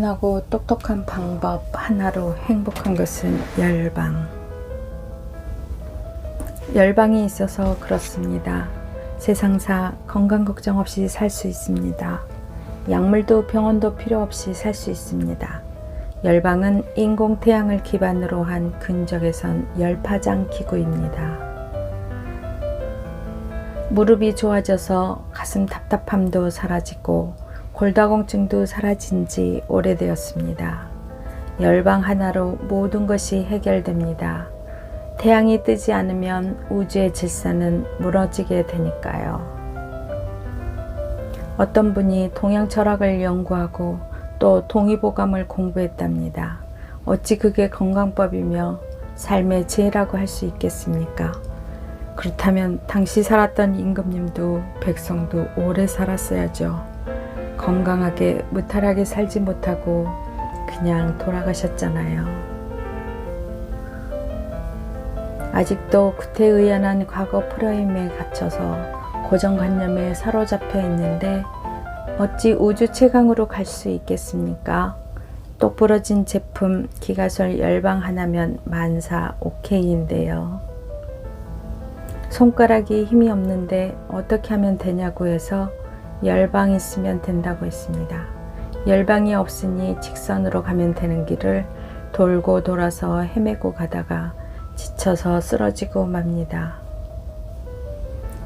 단순하고 똑똑한 방법 하나로 행복한 것은 열방. 열방이 있어서 그렇습니다. 세상사 건강 걱정 없이 살 수 있습니다. 약물도 병원도 필요 없이 살 수 있습니다. 열방은 인공태양을 기반으로 한 근적외선 열파장 기구입니다. 무릎이 좋아져서 가슴 답답함도 사라지고 골다공증도 사라진 지 오래되었습니다. 열방 하나로 모든 것이 해결됩니다. 태양이 뜨지 않으면 우주의 질서는 무너지게 되니까요. 어떤 분이 동양 철학을 연구하고 또 동의보감을 공부했답니다. 어찌 그게 건강법이며 삶의 지혜라고 할 수 있겠습니까? 그렇다면 당시 살았던 임금님도 백성도 오래 살았어야죠. 건강하게 무탈하게 살지 못하고 그냥 돌아가셨잖아요. 아직도 구태의연한 과거 프레임에 갇혀서 고정관념에 사로잡혀 있는데 어찌 우주 최강으로 갈 수 있겠습니까? 똑부러진 제품 기가솔 열방 하나면 만사 오케이인데요. 손가락이 힘이 없는데 어떻게 하면 되냐고 해서 열방이 있으면 된다고 했습니다. 열방이 없으니 직선으로 가면 되는 길을 돌고 돌아서 헤매고 가다가 지쳐서 쓰러지고 맙니다.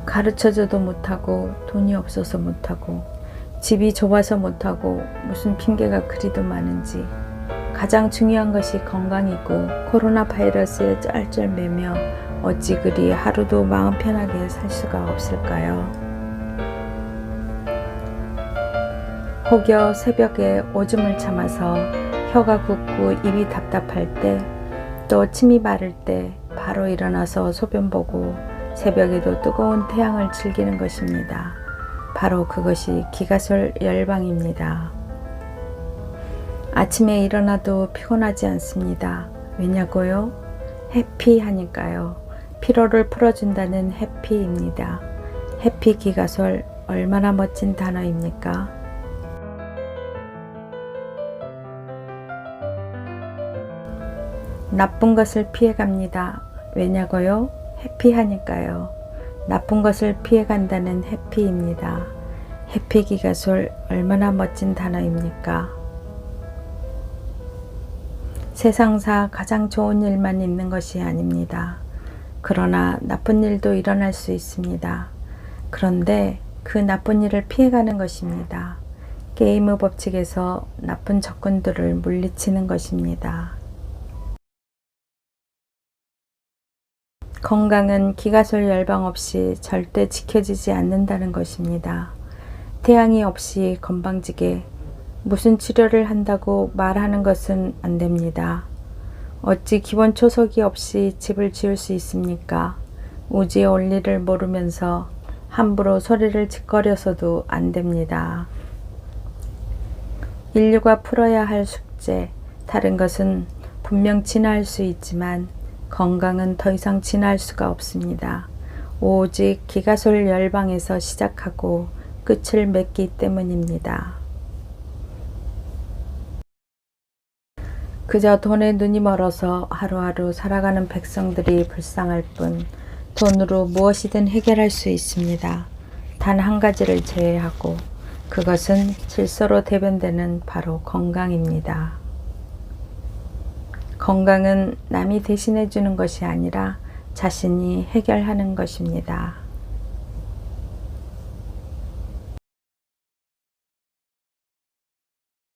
가르쳐줘도 못하고 돈이 없어서 못하고 집이 좁아서 못하고 무슨 핑계가 그리도 많은지 가장 중요한 것이 건강이고 코로나 바이러스에 쩔쩔매며 어찌 그리 하루도 마음 편하게 살 수가 없을까요? 혹여 새벽에 오줌을 참아서 혀가 붓고 입이 답답할 때 또 침이 마를 때 바로 일어나서 소변 보고 새벽에도 뜨거운 태양을 즐기는 것입니다. 바로 그것이 기가솔 열방입니다. 아침에 일어나도 피곤하지 않습니다. 왜냐고요? 해피하니까요. 피로를 풀어준다는 해피입니다. 해피 기가솔 얼마나 멋진 단어입니까? 나쁜 것을 피해갑니다. 왜냐고요? 해피하니까요. 나쁜 것을 피해간다는 해피입니다. 해피 기가솔 얼마나 멋진 단어입니까? 세상사 가장 좋은 일만 있는 것이 아닙니다. 그러나 나쁜 일도 일어날 수 있습니다. 그런데 그 나쁜 일을 피해가는 것입니다. 게임의 법칙에서 나쁜 적군들을 물리치는 것입니다. 건강은 기가솔 열방 없이 절대 지켜지지 않는다는 것입니다. 태양이 없이 건방지게 무슨 치료를 한다고 말하는 것은 안 됩니다. 어찌 기본 초석이 없이 집을 지을 수 있습니까? 우주의 원리를 모르면서 함부로 소리를 짓거려서도 안 됩니다. 인류가 풀어야 할 숙제, 다른 것은 분명 진화할 수 있지만 건강은 더 이상 진화할 수가 없습니다. 오직 기가솔 열방에서 시작하고 끝을 맺기 때문입니다. 그저 돈에 눈이 멀어서 하루하루 살아가는 백성들이 불쌍할 뿐 돈으로 무엇이든 해결할 수 있습니다. 단 한 가지를 제외하고 그것은 질서로 대변되는 바로 건강입니다. 건강은 남이 대신해 주는 것이 아니라 자신이 해결하는 것입니다.